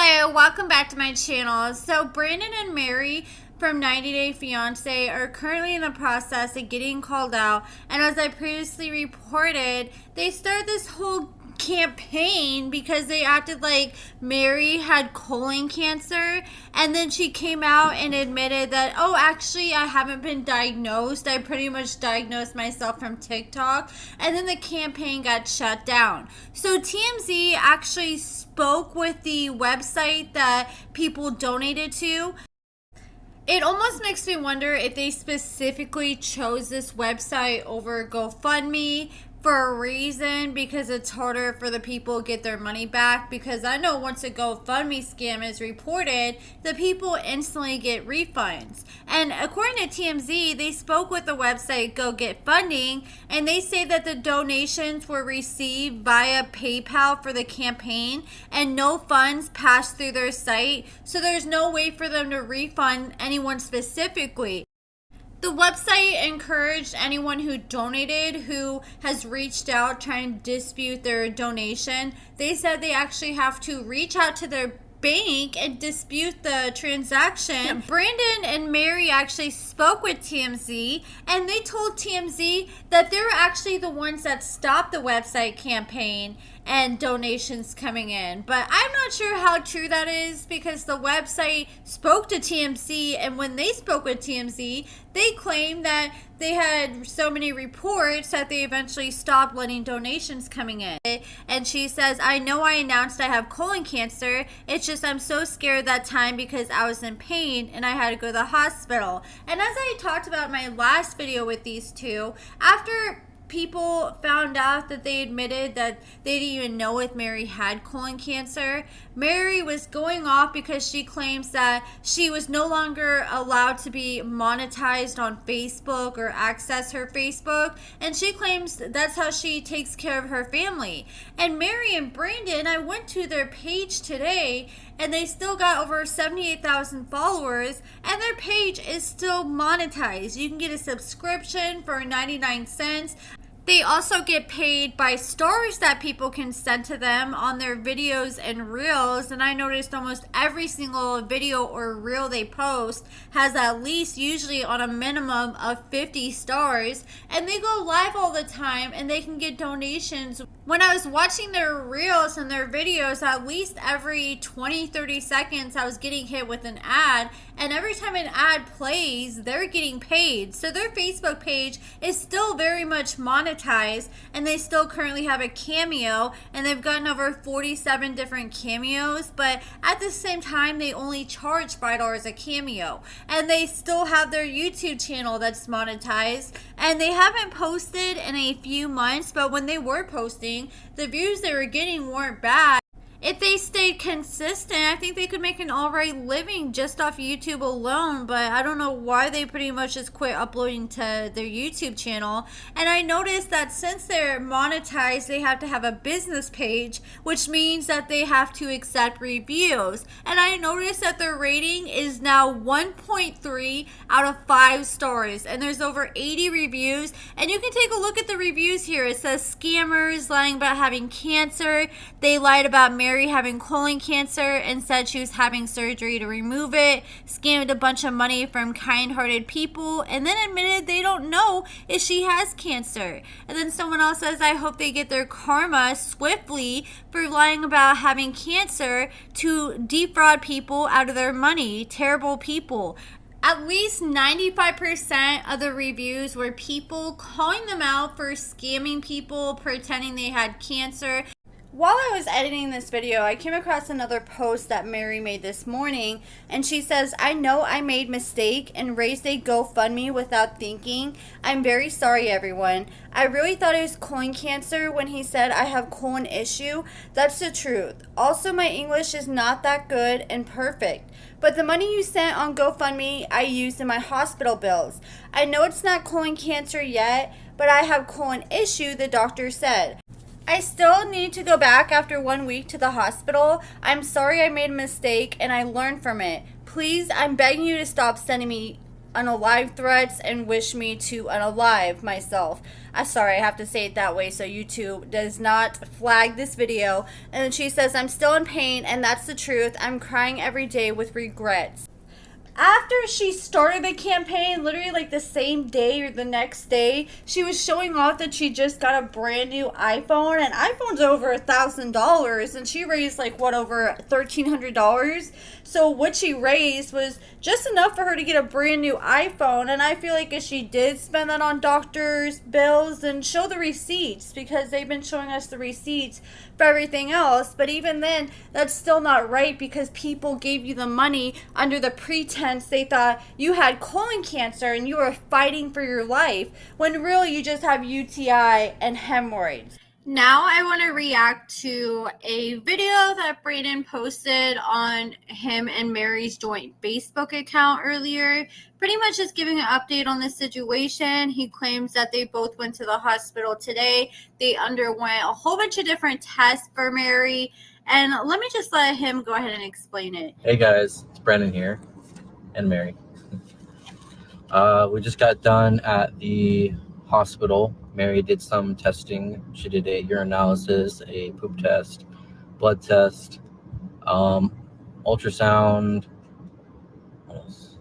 Hello, welcome back to my channel. So Brandon and Mary from 90 Day Fiancé are currently in the process of getting called out, and as I previously reported, they started this whole campaign because they acted like Mary had colon cancer, and then she came out and admitted that, oh, actually I haven't been diagnosed. I pretty much diagnosed myself from TikTok, and then the campaign got shut down. So TMZ actually spoke with the website that people donated to. It almost makes me wonder if they specifically chose this website over GoFundMe for a reason, because it's harder for the people to get their money back. Because I know once a GoFundMe scam is reported, the people instantly get refunds. And according to TMZ, they spoke with the website Go Get Funding, and they say that the donations were received via PayPal for the campaign, and no funds passed through their site, so there's no way for them to refund anyone specifically. The website encouraged anyone who donated who has reached out trying to dispute their donation. They said they actually have to reach out to their bank and dispute the transaction. Brandon and Mary actually spoke with TMZ, and they told TMZ that they were actually the ones that stopped the website campaign and donations coming in. But I'm not sure how true that is, because the website spoke to TMZ, and when they spoke with TMZ, they claimed that they had so many reports that they eventually stopped letting donations coming in. And she says, I know I announced I have colon cancer, it's just I'm so scared that time because I was in pain and I had to go to the hospital. And as I talked about in my last video with these two, after people found out that they admitted that they didn't even know if Mary had colon cancer, Mary was going off because she claims that she was no longer allowed to be monetized on Facebook or access her Facebook, and she claims that's how she takes care of her family. And Mary and Brandon, I went to their page today, and they still got over 78,000 followers, and their page is still monetized. You can get a subscription for 99 cents. They also get paid by stars that people can send to them on their videos and reels, and I noticed almost every single video or reel they post has at least, usually on a minimum of 50 stars, and they go live all the time and they can get donations. When I was watching their reels and their videos, at least every 20-30 seconds I was getting hit with an ad, and every time an ad plays, they're getting paid. So their Facebook page is still very much monetized, and they still currently have a Cameo, and they've gotten over 47 different cameos, but at the same time they only charge $5 a cameo. And they still have their YouTube channel that's monetized, and they haven't posted in a few months, but when they were posting, the views they were getting weren't bad. If they stayed consistent, I think they could make an alright living just off YouTube alone, but I don't know why they pretty much just quit uploading to their YouTube channel. And I noticed that since they're monetized, they have to have a business page, which means that they have to accept reviews. And I noticed that their rating is now 1.3 out of 5 stars, and there's over 80 reviews. And you can take a look at the reviews here. It says scammers lying about having cancer. They lied about Mary having colon cancer and said she was having surgery to remove it, scammed a bunch of money from kind-hearted people, and then admitted they don't know if she has cancer. And then someone else says, I hope they get their karma swiftly for lying about having cancer to defraud people out of their money. Terrible people. At least 95% of the reviews were people calling them out for scamming people, pretending they had cancer. While I was editing this video, I came across another post that Mary made this morning, and she says, I know I made mistake and raised a GoFundMe without thinking. I'm very sorry, everyone. I really thought it was colon cancer when he said I have colon issue. That's the truth. Also, my English is not that good and perfect. But the money you sent on GoFundMe, I used in my hospital bills. I know it's not colon cancer yet, but I have colon issue, the doctor said. I still need to go back after 1 week to the hospital. I'm sorry I made a mistake and I learned from it. Please, I'm begging you to stop sending me unalive threats and wish me to unalive myself. I'm sorry, I have to say it that way so YouTube does not flag this video. And then she says, I'm still in pain, and that's the truth. I'm crying every day with regrets. After she started the campaign, literally like the same day or the next day, she was showing off that she just got a brand new iPhone, and iPhone's over $1,000, and she raised like what, over $1,300. So what she raised was just enough for her to get a brand new iPhone, and I feel like if she did spend that on doctors' bills, then show the receipts, because they've been showing us the receipts for everything else. But even then, that's still not right, because people gave you the money under the pretense they thought you had colon cancer and you were fighting for your life, when really you just have UTI and hemorrhoids. Now I want to react to a video that Brayden posted on him and Mary's joint Facebook account earlier, pretty much just giving an update on the situation. He claims that they both went to the hospital today. They underwent a whole bunch of different tests for Mary, and let me just let him go ahead and explain it. Hey guys, it's Brendan here, and Mary. We just got done at the hospital. Mary did some testing. She did a urinalysis, a poop test, blood test, ultrasound. What else?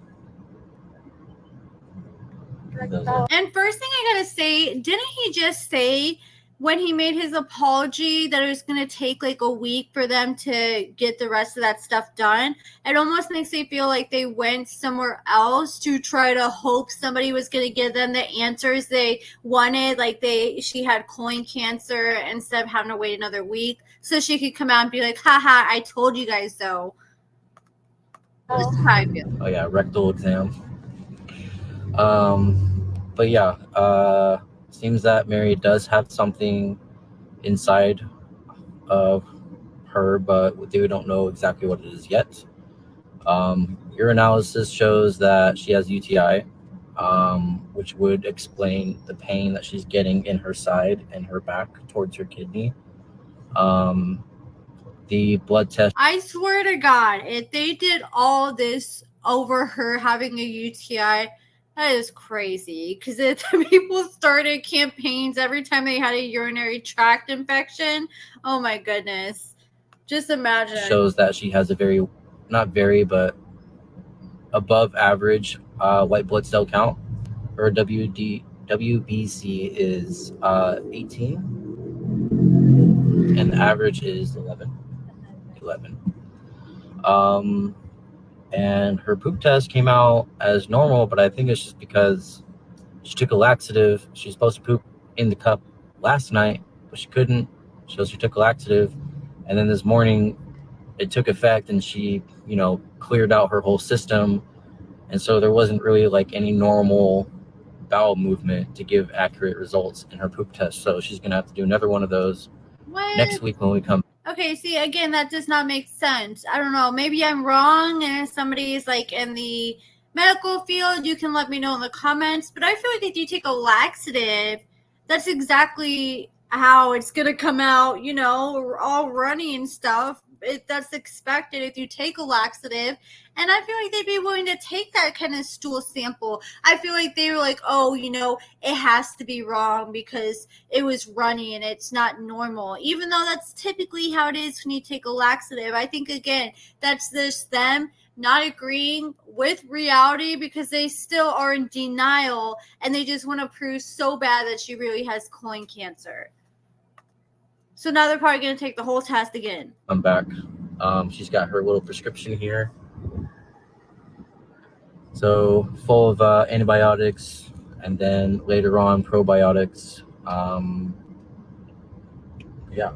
And first thing I gotta say, didn't he just say when he made his apology that it was going to take like a week for them to get the rest of that stuff done? It almost makes me feel like they went somewhere else to try to hope somebody was going to give them the answers they wanted. Like she had colon cancer, instead of having to wait another week so she could come out and be like, haha, I told you guys so. This is how I feel. Oh yeah, rectal exam. But yeah, seems that Mary does have something inside of her, but we don't know exactly what it is yet. Urinalysis shows that she has UTI, which would explain the pain that she's getting in her side and her back towards her kidney. The blood test. I swear to God, if they did all this over her having a UTI, that is crazy. Because if people started campaigns every time they had a urinary tract infection, oh my goodness. Just imagine. Shows that she has a but above average white blood cell count. Her WBC is 18, and the average is 11. And her poop test came out as normal, but I think it's just because she took a laxative. She was supposed to poop in the cup last night, but she couldn't, so she took a laxative. And then this morning it took effect, and she, cleared out her whole system. And so there wasn't really like any normal bowel movement to give accurate results in her poop test. So she's going to have to do another one of those next week when we come. Okay, see, again, that does not make sense. I don't know. Maybe I'm wrong, and if somebody is like in the medical field, you can let me know in the comments. But I feel like if you take a laxative, that's exactly how it's going to come out, all runny and stuff. That's expected if you take a laxative. And I feel like they'd be willing to take that kind of stool sample. I feel like they were like, oh, it has to be wrong because it was runny and it's not normal. Even though that's typically how it is when you take a laxative. I think, again, that's just them not agreeing with reality because they still are in denial and they just want to prove so bad that she really has colon cancer. So now they're probably going to take the whole test again. I'm back. She's got her little prescription here. So full of antibiotics, and then later on probiotics. Yeah.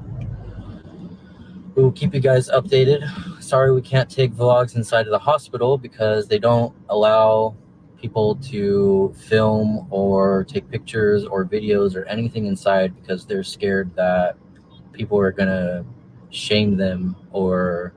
We'll keep you guys updated. Sorry we can't take vlogs inside of the hospital because they don't allow people to film or take pictures or videos or anything inside because they're scared that people are going to shame them or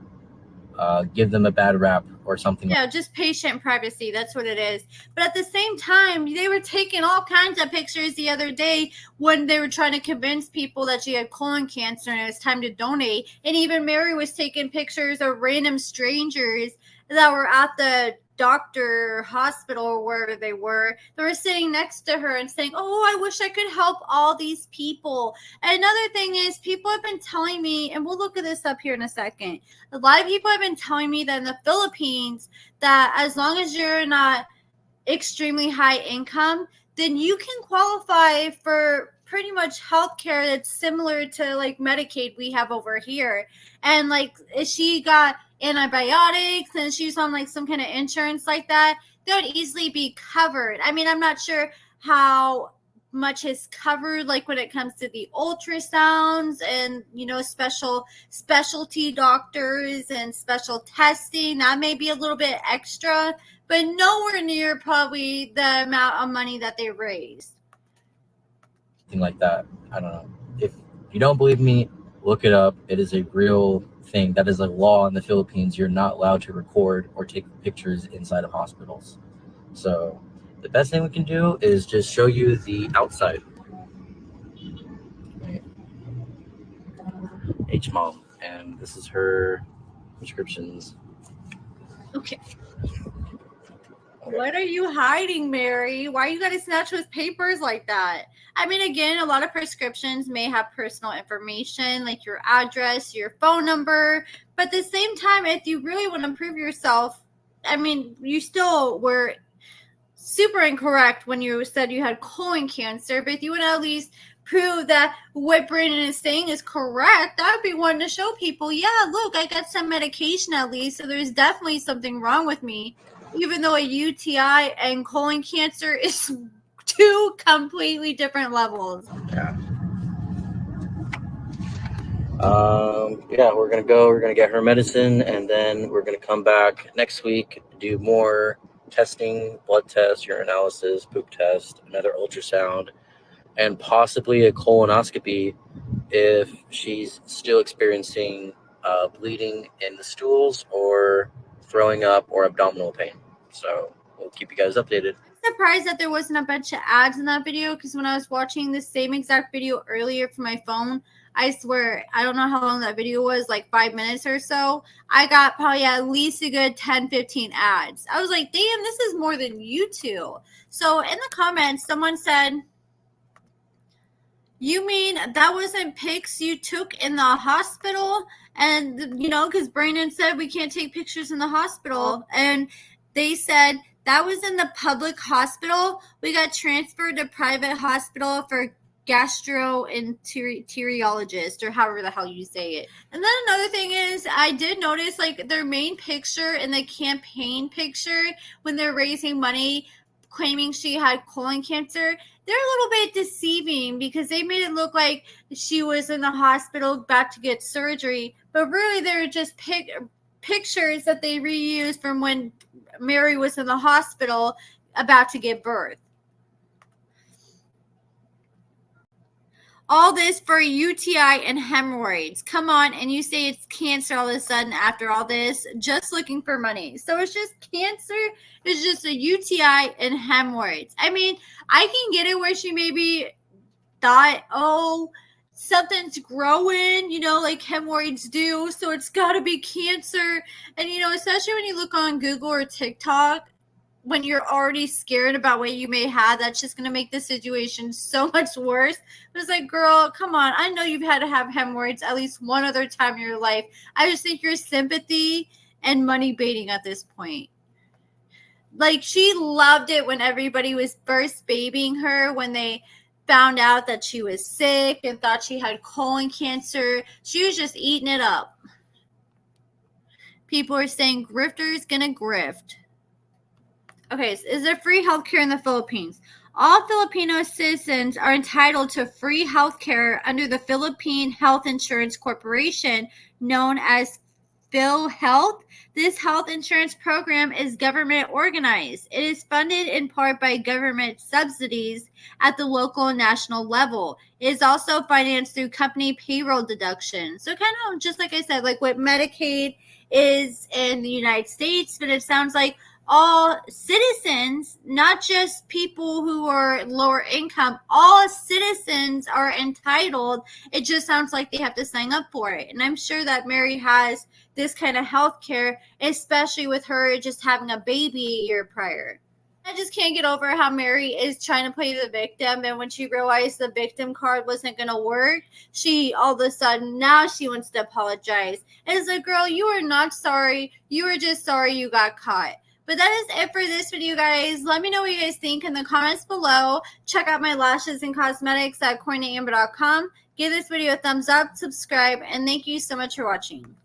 give them a bad rap or something. Yeah, just patient privacy. That's what it is. But at the same time, they were taking all kinds of pictures the other day when they were trying to convince people that she had colon cancer and it was time to donate. And even Mary was taking pictures of random strangers that were at the doctor, hospital, or wherever they were sitting next to her and saying, oh, I wish I could help all these people. And another thing is, people have been telling me, and we'll look at this up here in a second, a lot of people have been telling me that in the Philippines, that as long as you're not extremely high income, then you can qualify for pretty much healthcare that's similar to like Medicaid we have over here. And like, if she got antibiotics and she's on like some kind of insurance like that, they would easily be covered. I mean, I'm not sure how much is covered, like when it comes to the ultrasounds and, you know, specialty doctors and special testing. That may be a little bit extra, but nowhere near probably the amount of money that they raised. Something like that. I don't know. If you don't believe me, look it up. It is a real thing. That is a law in the Philippines. You're not allowed to record or take pictures inside of hospitals. So the best thing we can do is just show you the outside. H-Mom. And this is her prescriptions. Okay. What are you hiding, Mary? Why you gotta snatch with papers like that? I mean, again, a lot of prescriptions may have personal information, like your address, your phone number. But at the same time, if you really want to prove yourself, I mean, you still were super incorrect when you said you had colon cancer. But if you would at least prove that what Brandon is saying is correct, I would be wanting to show people, yeah, look, I got some medication at least, so there's definitely something wrong with me. Even though a UTI and colon cancer is two completely different levels. Yeah. We're gonna get her medicine, and then we're gonna come back next week, do more testing, blood test, urine analysis, poop test, another ultrasound, and possibly a colonoscopy if she's still experiencing bleeding in the stools or throwing up or abdominal pain. So we'll keep you guys updated. I'm surprised that there wasn't a bunch of ads in that video, because when I was watching the same exact video earlier from my phone, I swear, I don't know how long that video was, like 5 minutes or so, I got probably at least a good 10-15 ads. I was like, damn, this is more than YouTube. So in the comments, someone said, you mean that wasn't pics you took in the hospital? And, you know, because Brandon said we can't take pictures in the hospital. And they said that was in the public hospital. We got transferred to private hospital for gastroenterologist, or however the hell you say it. And then another thing is, I did notice like their main picture in the campaign picture when they're raising money claiming she had colon cancer, they're a little bit deceiving, because they made it look like she was in the hospital about to get surgery, but really they're just pictures that they reused from when Mary was in the hospital about to give birth. All this for a UTI and hemorrhoids. Come on, and you say it's cancer all of a sudden after all this, just looking for money. So it's just cancer, it's just a UTI and hemorrhoids. I mean, I can get it where she maybe thought, oh, something's growing, you know, like hemorrhoids do, so it's got to be cancer. And, you know, especially when you look on Google or TikTok, when you're already scared about what you may have, that's just going to make the situation so much worse. But it's like, girl, come on. I know you've had to have hemorrhoids at least one other time in your life. I just think you're sympathy and money baiting at this point. Like, she loved it when everybody was first babying her, when they found out that she was sick and thought she had colon cancer. She was just eating it up. People are saying grifter's going to grift. Okay, so is there free healthcare in the Philippines? All Filipino citizens are entitled to free healthcare under the Philippine Health Insurance Corporation, known as PhilHealth. This health insurance program is government organized. It is funded in part by government subsidies at the local and national level. It is also financed through company payroll deductions. So kind of just like I said, like what Medicaid is in the United States, but it sounds like all citizens, not just people who are lower income, all citizens are entitled. It just sounds like they have to sign up for it. And I'm sure that Mary has this kind of health care, especially with her just having a baby a year prior. I just can't get over how Mary is trying to play the victim, and when she realized the victim card wasn't going to work, she all of a sudden now she wants to apologize. And it's like, girl, you are not sorry. You are just sorry you got caught. But that is it for this video, guys. Let me know what you guys think in the comments below. Check out my lashes and cosmetics at AccordingtoAmber.com. Give this video a thumbs up, subscribe, and thank you so much for watching.